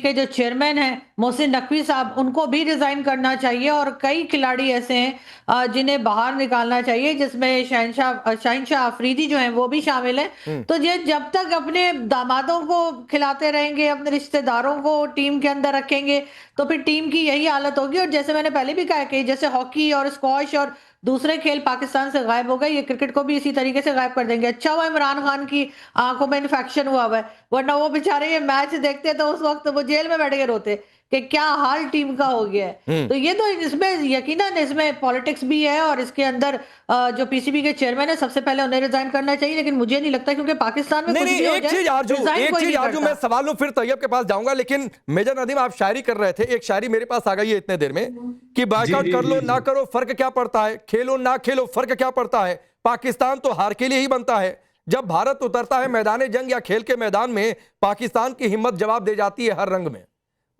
के जो चेयरमैन हैं मोहसिन नकवी साहब, उनको भी रिजाइन करना चाहिए और कई खिलाड़ी ऐसे हैं जिन्हें बाहर निकालना चाहिए, जिसमें शहनशाह अफरीदी जो हैं वो भी शामिल हैं। तो ये जब तक अपने दामादों को खिलाते रहेंगे, अपने रिश्तेदारों को टीम के अंदर रखेंगे, तो फिर टीम की यही हालत होगी। और जैसे मैंने पहले भी कहा कि जैसे हॉकी और स्क्वॉश और दूसरे खेल पाकिस्तान से गायब हो गए, ये क्रिकेट को भी इसी तरीके से गायब कर देंगे। अच्छा हुआ इमरान खान की आंखों में इन्फेक्शन हुआ है, वरना वो बेचारे ये मैच देखते तो उस वक्त वो जेल में बैठ के रोते कि क्या हाल टीम का हो गया है। तो ये तो इसमें यकीनन इसमें पॉलिटिक्स भी है और इसके अंदर जो पीसीबी के चेयरमैन है, सबसे पहले उन्हें रिजाइन करना चाहिए। लेकिन मुझे नहीं लगता, क्योंकि पाकिस्तान में नहीं कुछ नहीं, भी हो एक जाए, चीज आरजू मैं सवाल लूं, फिर तैयब के पास जाऊंगा। लेकिन मेजर नदीम, आप शायरी कर रहे थे, एक शायरी मेरे पास आ गई है इतने देर में कि बायकॉट कर लो ना करो फर्क क्या पड़ता है, खेलो ना खेलो फर्क क्या पड़ता है, पाकिस्तान तो हार के लिए ही बनता है। जब भारत उतरता है मैदान जंग या खेल के मैदान में, पाकिस्तान की हिम्मत जवाब दे जाती है हर रंग में।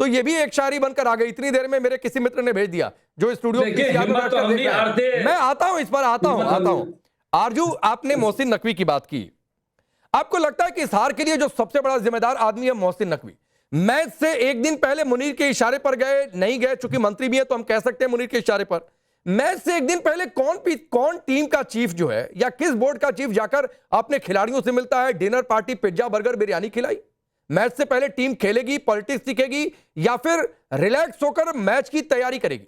तो ये भी एक शायरी बनकर आ गई इतनी देर में, मेरे किसी मित्र ने भेज दिया जो स्टूडियो मैं आता हूं, इस पर आता हूं। आरजू, आपने मोहसिन नकवी की बात की, आपको लगता है कि इस हार के लिए जो सबसे बड़ा जिम्मेदार आदमी है मोहसिन नकवी? मैच से एक दिन पहले मुनीर के इशारे पर गए, नहीं गए, चूंकि मंत्री भी है तो हम कह सकते हैं मुनीर के इशारे पर। मैच से एक दिन पहले कौन टीम का चीफ जो है या किस बोर्ड का चीफ जाकर अपने खिलाड़ियों से मिलता है, dinner party, pizza burger biryani खिलाई? मैच से पहले टीम खेलेगी, पॉलिटिक्स सीखेगी, या फिर रिलैक्स होकर मैच की तैयारी करेगी?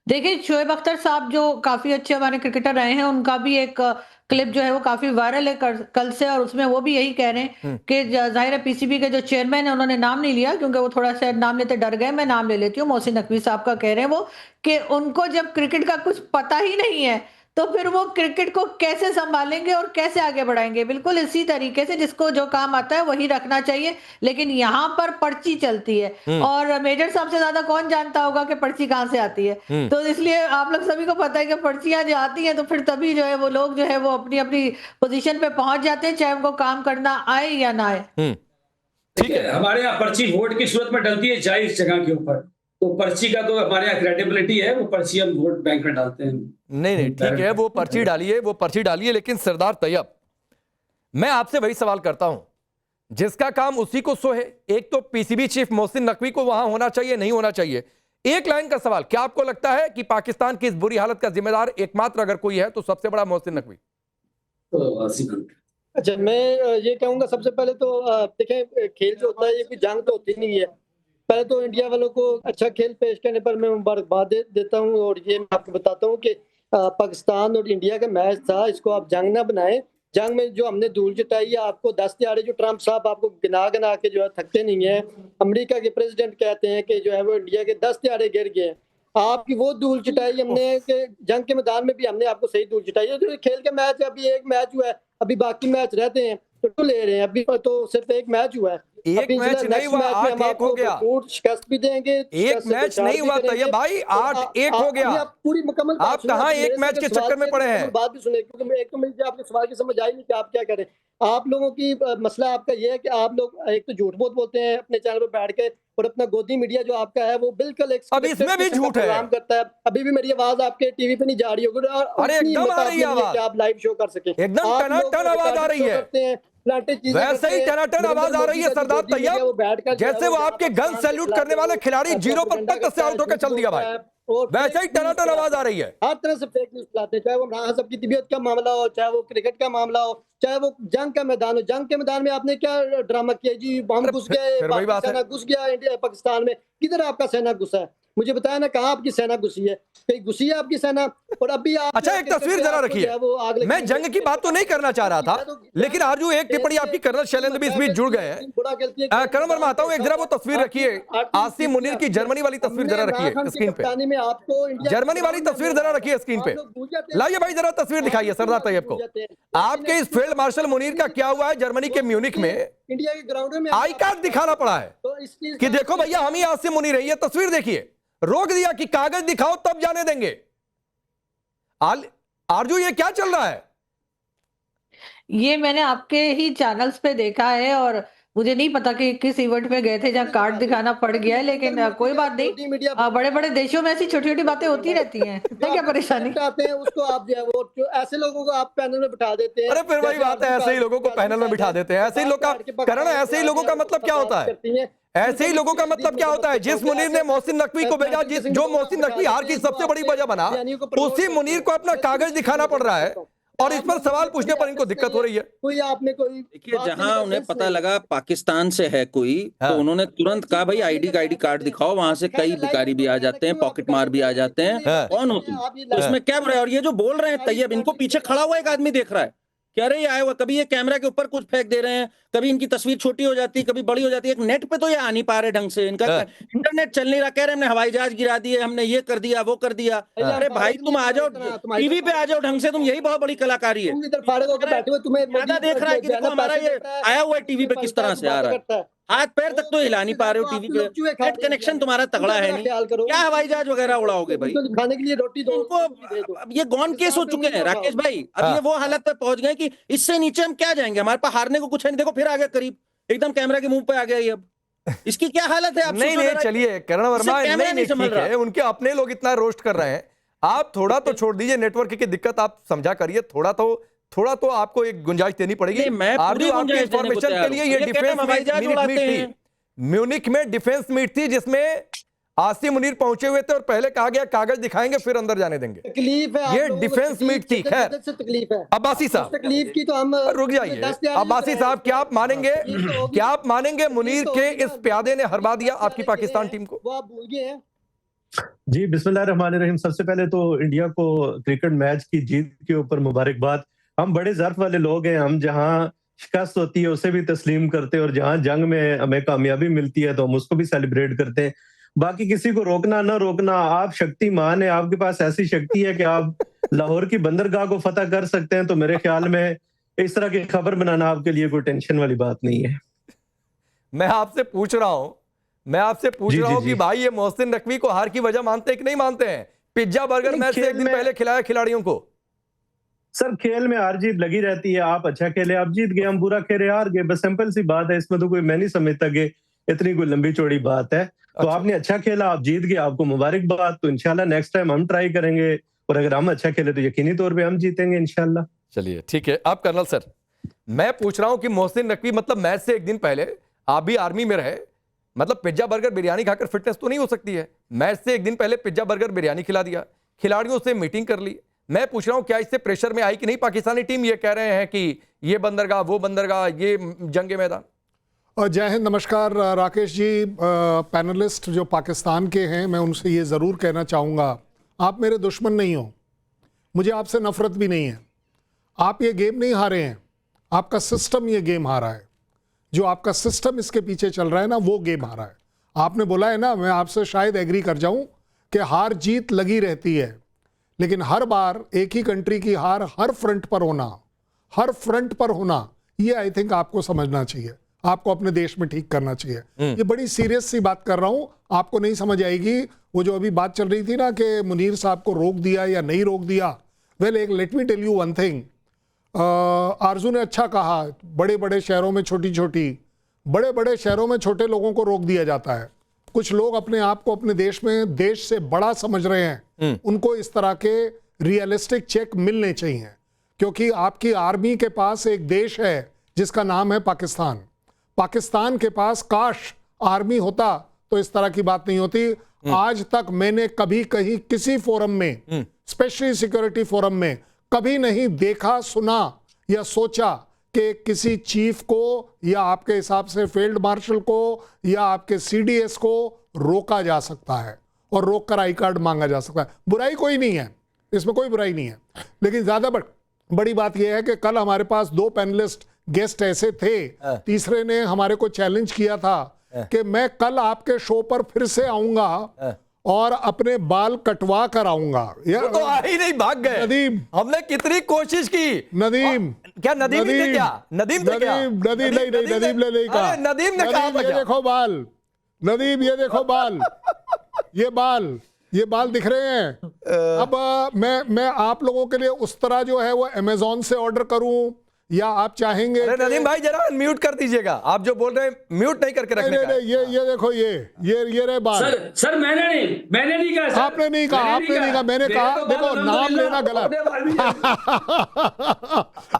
देखिए, शोएब अख्तर साहब जो काफी अच्छे हमारे क्रिकेटर रहे हैं, उनका भी एक क्लिप जो है वो काफी वायरल है कल से, और उसमें वो भी यही कह रहे हैं कि जाहिर है पीसीबी के जो चेयरमैन है, उन्होंने नाम नहीं लिया क्योंकि वो थोड़ा सा नाम लेते डर गए, मैं नाम ले लेती हूँ। मोहसिन नकवी साहब का कह रहे हैं वो कि उनको जब क्रिकेट का कुछ पता ही नहीं है, तो फिर वो क्रिकेट को कैसे संभालेंगे और कैसे आगे बढ़ाएंगे। बिल्कुल इसी तरीके से जिसको जो काम आता है वही रखना चाहिए, लेकिन यहाँ पर पर्ची चलती है और मेजर साहब से ज्यादा कौन जानता होगा कि पर्ची कहाँ से आती है। तो इसलिए आप लोग सभी को पता है कि पर्चियां जो आती हैं तो फिर तभी जो है वो लोग जो है वो अपनी अपनी पोजीशन पे पहुंच जाते हैं, चाहे उनको काम करना आए या ना आए। ठीक है, हमारे यहाँ पर्ची वोट की सूरत में डलती है जायज जगह के ऊपर, तो पर्ची का तो हमारे यहाँ क्रेडिबिलिटी है, वो पर्ची हम वोट बैंक में डालते हैं। नहीं ठीक है, वो पर्ची डालिए, लेकिन सरदार तैयब, मैं आपसे वही सवाल करता हूं जिसका काम उसी को सो है। एक तो पीसीबी चीफ मोहसिन नकवी को वहां होना चाहिए, नहीं होना चाहिए? एक लाइन का सवाल, क्या आपको लगता है कि पाकिस्तान की इस बुरी हालत का जिम्मेदार एकमात्र अगर कोई है तो सबसे बड़ा मोहसिन नकवी? अच्छा, मैं ये कहूंगा सबसे पहले तो देखें, खेल जो होता है ये कोई जंग तो होती नहीं है। पहले तो इंडिया वालों को अच्छा खेल पेश करने पर मैं मुबारकबाद देता हूं, और ये मैं आपको बताता हूं कि पाकिस्तान और इंडिया का मैच था, इसको आप जंग ना बनाएं। जंग में जो हमने धूल जताई है, आपको 10 दिहाड़े जो ट्रंप साहब आपको गिना गिना के जो है थकते नहीं है। अमेरिका के प्रेसिडेंट कहते हैं कि जो है वो इंडिया के 10 दिहाड़े गिर गए हैं। आपकी वो धूल चिटाई हमने कि जंग के मैदान में भी हमने आपको सही धूल चिटाई है। जो खेल के मैच, अभी एक मैच हुआ है, अभी बाकी मैच रहते हैं तो ले रहे हैं, अभी तो सिर्फ एक मैच हुआ है। एक मैच नहीं हुआ, 8-1 हो गया। शिकस्त भी देंगे, एक मैच नहीं हुआ तैयब भाई, 8-1 हो गया। पूरी मुकम्मल आप कहां एक मैच के चक्कर में पड़े हैं? बात भी सुने, क्योंकि एक तो मुझे आपके सवाल की समझ आई नहीं कि आप क्या करें। आप लोगों की मसला आपका ये है कि आप लोग एक तो झूठ बहुत बोलते हैं अपने चैनल पर बैठ के, और अपना गोदी मीडिया जो आपका है वो बिल्कुल एक अब इसमें भी झूठ है, काम करता है। अभी भी मेरी आवाज आपके टीवी पे नहीं जा रही होगी, अरे एकदम आ रही है आवाज, आप लाइव शो कर सके, एकदम टनाटन आवाज आ रही है, वैसे ही टनाटन आवाज आ रही है सरदार तैयब, जैसे वो आपके गन सैल्यूट करने वाले खिलाड़ी 0 पर तक से आउट होकर चल दिया भाई, वैसे ही टनाटन आवाज आ रही है। हर तरह से फेक न्यूज फैलाते हैं, चाहे वो इमरान साहब की तबीयत का मामला हो, चाहे वो क्रिकेट का मामला हो, चाहे वो जंग का मैदान हो। जंग के मैदान में आपने क्या ड्रामा किया जी, हम घुस गए, सेना घुस गया इंडिया पाकिस्तान में। किधर आपका सेना घुसा है? मुझे बताया ना, कहाँ आपकी सेना घुसी है? कहीं घुसी है आपकी सेना? और अभी आप अच्छा, एक तस्वीर जरा रखिए, मैं जंग की बात तो नहीं करना चाह रहा था, लेकिन आरजू एक टिप्पणी आपकी कर्नल शैलेंद्र भी इस बीच जुड़ गए हैं। कर्नल वर्मा, आता हूं, एक जरा वो तस्वीर रखिए, आसिम मुनीर की जर्मनी वाली तस्वीर जरा रखिए स्क्रीन पे, जर्मनी वाली तस्वीर जरा रखिए स्क्रीन पे, लाइए भाई जरा तस्वीर दिखाइए सरदार तैयब को। आपके इस फील्ड मार्शल मुनीर का क्या हुआ है जर्मनी के म्यूनिख में, इंडिया के ग्राउंड में आई कार्ड दिखाना पड़ा है कि देखो भैया हम ही आसिम मुनीर है, ये तस्वीर देखिए, रोक दिया कि कागज दिखाओ तब जाने देंगे। आरजू, ये क्या चल रहा है? ये मैंने आपके ही चैनल्स पे देखा है, और मुझे नहीं पता कि किस इवेंट में गए थे जहां कार्ड दिखाना पड़ गया है, लेकिन कोई बात नहीं, बड़े बड़े देशों में ऐसी छोटी छोटी बातें होती रहती हैं, क्या परेशानी आते हैं उसको आप जो है वो ऐसे लोगों को आप पैनल में बिठा देते हैं। अरे फिर वही बात है, ऐसे ही लोगों को पैनल में बिठा देते हैं, ऐसे ही लोग का करण, ऐसे ही लोगों का मतलब क्या होता है? ऐसे ही लोगों का मतलब क्या होता है? जिस मुनीर ने मोहसिन नकवी को भेजा, जो मोहसिन नकवी हार की सबसे बड़ी वजह बना, उसी मुनीर को अपना कागज दिखाना पड़ रहा है और इस पर सवाल पूछने पर इनको दिक्कत हो रही है। कोई आपने कोई देखिए, जहां उन्हें पता लगा पाकिस्तान से है कोई, तो उन्होंने तुरंत कहा भाई आईडी कार्ड दिखाओ, वहां से कई भिखारी भी आ जाते हैं, पॉकेट मार भी आ जाते हैं, कौन हो तुम? तो इसमें क्या बुरा है? और ये जो बोल रहे हैं तैयब, इनको पीछे खड़ा हुआ एक आदमी देख रहा है, कह रहे ये आया हुआ, कभी ये कैमरा के ऊपर कुछ फेंक दे रहे हैं, कभी इनकी तस्वीर छोटी हो जाती है, कभी बड़ी हो जाती है, एक नेट पे तो ये आ नहीं पा रहे ढंग से, इनका इंटरनेट चल नहीं रहा, कह रहे हमने हवाई जहाज गिरा दिए, हमने ये कर दिया, वो कर दिया। अरे भाई तुम आ जाओ टीवी पे, आ जाओ ढंग से, तुम यही बहुत बड़ी कलाकारी है। ज्यादा देख रहा है कि देखो हमारा ये आया हुआ है टीवी पे किस तरह से आ रहा है, हाथ पैर तक तो हिला नहीं पा रहे हो टीवी पे, नेट कनेक्शन तुम्हारा तगड़ा है नहीं, क्या हवाई जहाज वगैरह उड़ाओगे भाई? खाने के लिए रोटी दो इनको अब ये गॉन केस हो चुके हैं राकेश भाई, अब ये वो हालत पे पहुंच गए कि इससे नीचे हम क्या जाएंगे, हमारे पास हारने को कुछ है नहीं। देखो फिर आ गया करीब, एकदम कैमरा के मुंह पे आ गया ये, अब इसकी क्या हालत है? आप नहीं नहीं, चलिए करण वर्मा, नहीं ठीक है, उनके अपने लोग इतना रोस्ट कर रहे हैं, आप थोड़ा तो छोड़ दीजिए, नेटवर्क की दिक्कत आप समझा करिए, थोड़ा तो आपको एक गुंजाइश देनी पड़ेगी। आपकी इंफॉर्मेशन के लिए ये डिफेंस मीट थी, म्यूनिक में डिफेंस मीट थी, जिसमें आसिम मुनीर पहुंचे हुए थे और पहले कहा गया कागज दिखाएंगे फिर अंदर जाने देंगे। तकलीफ है, ये डिफेंस मीट थी। खैर, तकलीफ है अब्बासी साहब, तकलीफ की तो हम रुक जाइए। अब्बासी साहब, क्या आप मानेंगे मुनीर के इस प्यादे ने हरवा दिया आपकी पाकिस्तान टीम को? वो आप भूल गए हैं। जी, बिस्मिल्लाहिर्रहमानिर्रहीम। सबसे पहले तो इंडिया को क्रिकेट मैच की जीत के ऊपर मुबारकबाद। हम बड़े ज़र्फ वाले लोग हैं, हम जहां शिकस्त होती है उसे भी तस्लीम करते हैं और जहां जंग में हमें कामयाबी मिलती है तो हम उसको भी सेलिब्रेट करते हैं। बाकी किसी को रोकना ना रोकना, आप शक्तिमान है, आपके पास ऐसी शक्ति है कि आप लाहौर की बंदरगाह को फतह कर सकते हैं, तो मेरे ख्याल में इस तरह की खबर बनाना आपके लिए कोई टेंशन वाली बात नहीं है। मैं आपसे पूछ रहा हूं कि भाई ये मोहसिन नकवी को हार की वजह मानते हैं कि नहीं मानते हैं? पिज्जा बर्गर मैच से एक दिन पहले खिलाया खिलाड़ियों को। सर, खेल में हार जीत लगी रहती है, आप अच्छा खेले आप जीत गए, हम बुरा खेले हार गए, बस सिंपल सी बात है। इसमें तो कोई, मैं नहीं समझता कि इतनी कोई लंबी चौड़ी बात है। तो आपने अच्छा खेला, आप जीत गए, आपको मुबारकबाद। तो इंशाल्लाह नेक्स्ट टाइम हम ट्राई करेंगे और अगर हम अच्छा खेले तो यकीनी तौर पे हम जीतेंगे इंशाल्लाह। चलिए ठीक है। अब कर्नल सर, मैं पूछ रहा हूं कि मोहसिन नकवी, मतलब मैच से एक दिन पहले आप भी आर्मी में रहे, मतलब पिज्जा बर्गर बिरयानी खाकर फिटनेस तो नहीं हो सकती है। मैच से एक दिन पहले पिज्जा बर्गर बिरयानी खिला दिया, खिलाड़ियों से मीटिंग कर ली। मैं पूछ रहा हूं क्या इससे प्रेशर में आई कि नहीं पाकिस्तानी टीम? ये कह रहे हैं कि ये बंदरगाह, वो बंदरगाह, ये जंगे मैदान। जय हिंद, नमस्कार राकेश जी। पैनलिस्ट जो पाकिस्तान के हैं, मैं उनसे ये ज़रूर कहना चाहूँगा, आप मेरे दुश्मन नहीं हो, मुझे आपसे नफ़रत भी नहीं है। आप ये गेम नहीं हारे हैं, आपका सिस्टम ये गेम हारा है। जो आपका सिस्टम इसके पीछे चल रहा है ना, वो गेम हारा है। आपने बोला है ना, मैं आपसे शायद एग्री कर जाऊँ कि हार जीत लगी रहती है, लेकिन हर बार एक ही कंट्री की हार हर फ्रंट पर होना, ये आई थिंक आपको समझना चाहिए, आपको अपने देश में ठीक करना चाहिए। ये बड़ी सीरियस सी बात कर रहा हूं, आपको नहीं समझ आएगी। वो जो अभी बात चल रही थी ना कि मुनीर साहब को रोक दिया या नहीं रोक दिया, वेल एक let me tell you one thing, Arzoo ने अच्छा कहा, बड़े बड़े शहरों में बड़े शहरों में छोटे लोगों को रोक दिया जाता है। कुछ लोग अपने आप को अपने देश में देश से बड़ा समझ रहे हैं, उनको इस तरह के रियलिस्टिक चेक मिलने चाहिए, क्योंकि आपकी आर्मी के पास एक देश है जिसका नाम है पाकिस्तान। पाकिस्तान के पास काश आर्मी होता तो इस तरह की बात नहीं होती। आज तक मैंने कभी कहीं किसी फोरम में, स्पेशली सिक्योरिटी फोरम में, कभी नहीं देखा, सुना या सोचा कि किसी चीफ को या आपके हिसाब से फील्ड मार्शल को या आपके सीडीएस को रोका जा सकता है और रोक कर आई कार्ड मांगा जा सकता है। बुराई कोई नहीं है, इसमें कोई बुराई नहीं है, लेकिन ज्यादा बड़ी बात यह है कि कल हमारे पास 2 पैनलिस्ट गेस्ट ऐसे थे, तीसरे ने हमारे को चैलेंज किया था कि मैं कल आपके शो पर फिर से आऊंगा और अपने बाल कटवा कर आऊंगा। तो आ ही नहीं, भाग गए। नदीम, हमने कितनी कोशिश की। नदीम क्या नदीम ने क्या? नदीम ने कहा, नदीम ने कहा, ये देखो बाल, नदीम ये देखो बाल, ये बाल दिख रहे हैं। अब मैं आप लोगों के लिए उस तरह जो है वो अमेज़न से ऑर्डर करूं या आप चाहेंगे? अरे नदीम भाई जरा म्यूट कर दीजिएगा, आप जो बोल रहे हैं म्यूट नहीं करके रखने का। ये देखो, ये रहे बाल। सर मैंने नहीं कहा। आपने नहीं कहा, मैंने कहा, देखो नाम लेना गलत।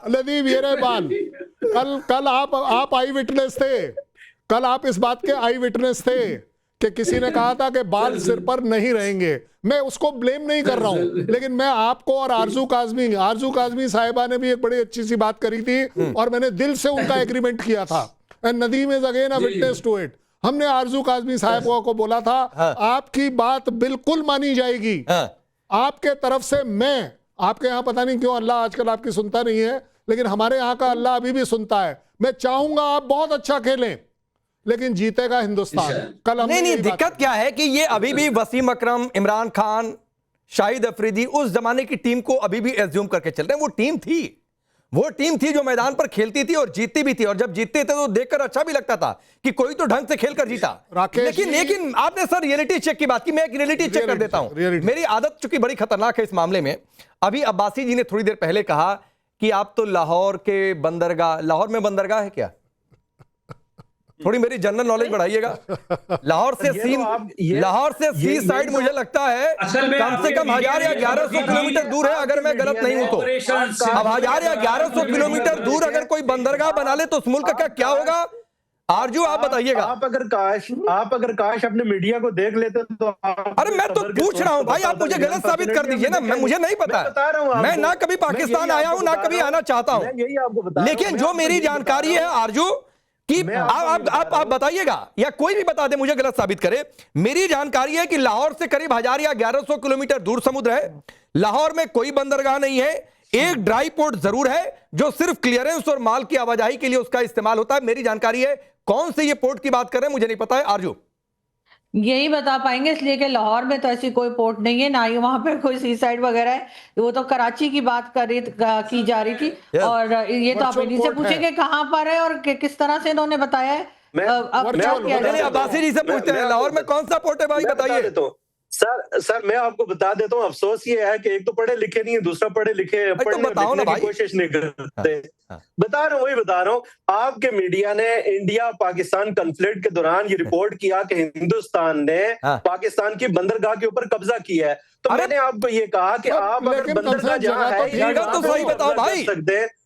नदीम ये रहे बाल। कल आप आई विटनेस थे कल आप इस बात के आई विटनेस थे कि किसी ने कहा था कि बाल सिर पर नहीं रहेंगे। मैं उसको ब्लेम नहीं कर रहा हूं, लेकिन मैं आपको और आरजू काजमी साहिबा ने भी एक बड़ी अच्छी सी बात करी थी और मैंने दिल से उनका एग्रीमेंट किया था। And Nadeem is again a witness to it. हमने आरजू काजमी साहिबा को बोला था आपकी बात बिल्कुल मानी जाएगी, आपके तरफ से मैं आपके यहाँ पता नहीं क्यों अल्लाह आजकल आपकी सुनता नहीं है, लेकिन हमारे यहाँ का अल्लाह अभी भी सुनता है। मैं चाहूंगा आप बहुत अच्छा खेलें, लेकिन जीतेगा हिंदुस्तान। कल हमने नहीं, दिक्कत क्या है कि ये अभी भी वसीम अकरम, इमरान खान, शाहिद अफरीदी उस जमाने की टीम को अभी भी एज्यूम करके चल रहे हैं। वो टीम थी जो मैदान पर खेलती थी और जीतती भी थी, और जब जीतते थे तो देखकर अच्छा भी लगता था कि कोई तो ढंग से खेलकर जीता। लेकिन आपने सर रियलिटी चेक की बात की, मैं एक रियलिटी चेक कर देता हूं। मेरी आदत चूंकि बड़ी खतरनाक है इस मामले में। अभी अब्बासी जी ने थोड़ी देर पहले कहा कि आप तो लाहौर के बंदरगाह, लाहौर में बंदरगाह है क्या? थोड़ी मेरी जनरल नॉलेज बढ़ाइएगा। लाहौर से सी साइड मुझे लगता है कम से कम 1000 या 1100 किलोमीटर दूर है, अगर मैं गलत नहीं हूं तो। अब 1000 या 1100 किलोमीटर दूर अगर कोई बंदरगाह बना ले तो उस मुल्क का क्या होगा? आरजू आप बताइएगा। आप अगर काश अपने मीडिया को देख लेते तो अरे मैं तो पूछ रहा हूं भाई, आप मुझे गलत साबित कर दीजिए ना। मुझे नहीं पता, मैं ना कभी पाकिस्तान आया हूं ना कभी आना चाहता हूं, लेकिन जो मेरी जानकारी है आरजू कि आप बताइएगा या कोई भी बता दे, मुझे गलत साबित करे। मेरी जानकारी है कि लाहौर से करीब 1000 या 1100 किलोमीटर दूर समुद्र है। लाहौर में कोई बंदरगाह नहीं है, एक ड्राई पोर्ट जरूर है जो सिर्फ क्लियरेंस और माल की आवाजाही के लिए उसका इस्तेमाल होता है। मेरी जानकारी है। कौन से ये पोर्ट की बात कर रहे हैं मुझे नहीं पता है। आरजू यही बता पाएंगे, इसलिए कि लाहौर में तो ऐसी कोई पोर्ट नहीं है, ना ही वहां पे कोई सी साइड वगैरह है। वो तो कराची की बात की जा रही थी और ये तो आप इन्हीं से पूछेंगे कहां पर है और किस तरह से इन्होंने बताया है। अब्बासी जी से पूछते हैं लाहौर में कौन सा पोर्ट है भाई, बताइए। सर मैं आपको बता देता हूँ, अफसोस ये है कि एक तो पढ़े लिखे नहीं है, दूसरा पढ़े लिखे पढ़ने लिखने की कोशिश नहीं करते। बता रहा हूँ आपके मीडिया ने इंडिया पाकिस्तान कॉन्फ्लिक्ट के दौरान ये रिपोर्ट किया कि हिंदुस्तान ने पाकिस्तान की बंदरगाह के ऊपर कब्जा किया है। तो मैंने आपको ये कहा कि आप अगर बंदरगाह जहाँ है तो सही बताओ भाई,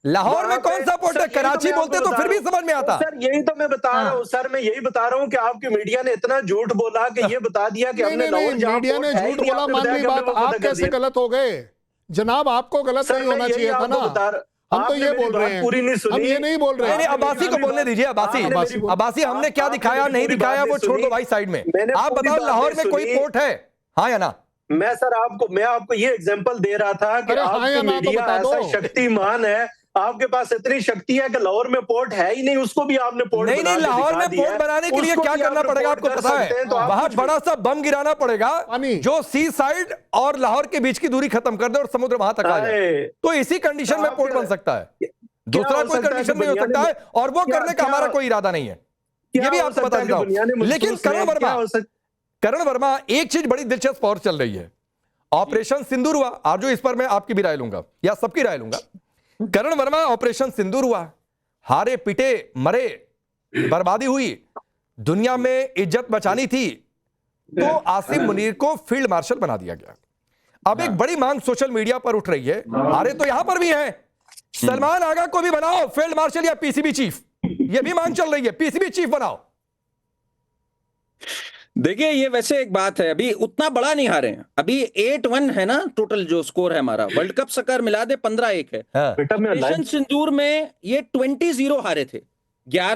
लाहौर में कौन सा पोर्ट है? कराची बोलते तो फिर भी समझ में आता। सर यही तो मैं बता रहा हूँ, सर मैं यही बता रहा हूँ कि आपकी मीडिया ने इतना झूठ बोला कि ये बता दिया कि हमने लाहौर मीडिया ने झूठ बोला, मान ली बात, आप कैसे गलत हो गए जनाब? आपको गलत नहीं होना चाहिए था ना। हम तो ये बोल रहे हैं, पूरी नहीं सुनी, हम ये नहीं बोल रहे हैं। अब्बासी को बोलने दीजिए। अब्बासी हमने क्या दिखाया नहीं दिखाया वो छोड़ दो भाई साइड में। आप बताओ लाहौर में कोई पोर्ट है, हाँ या ना? मैं आपको ये एग्जांपल दे रहा था कि आपकी मीडिया ऐसा शक्तिमान है, आपके पास इतनी शक्ति है कि लाहौर में पोर्ट है ही नहीं, उसको भी आपने पोर्ट नहीं लाहौर में पोर्ट बनाने के लिए क्या करना पड़ेगा आपको पता है? वहां बड़ा सा बम गिराना पड़ेगा जो सी साइड और लाहौर के बीच की दूरी खत्म कर दे और समुद्र वहां तक आ जाए, तो इसी कंडीशन में पोर्ट बन सकता है। दूसरा कोई कंडीशन नहीं हो सकता है, और वो करने का हमारा कोई इरादा नहीं है, ये भी आपको बता देता हूं। लेकिन करण वर्मा एक चीज बड़ी दिलचस्प और चल रही है, ऑपरेशन सिंदूर हुआ। आज जो इस पर मैं आपकी भी राय लूंगा या सबकी राय लूंगा। करण वर्मा, ऑपरेशन सिंदूर हुआ, हारे पीटे मरे, बर्बादी हुई, दुनिया में इज्जत बचानी थी तो आसिम मुनीर को फील्ड मार्शल बना दिया गया। अब एक बड़ी मांग सोशल मीडिया पर उठ रही है, हारे तो यहां पर भी है, सलमान आगा को भी बनाओ फील्ड मार्शल या पीसीबी चीफ, ये भी मांग चल रही है, पीसीबी चीफ बनाओ। देखिए ये वैसे एक बात है, अभी उतना बड़ा नहीं हारे हैं, अभी 8-1 है ना टोटल जो स्कोर है हमारा, वर्ल्ड कप सकर मिला दे 15-1 है। ऑपरेशन सिंदूर में ये 20-0 हारे थे, 11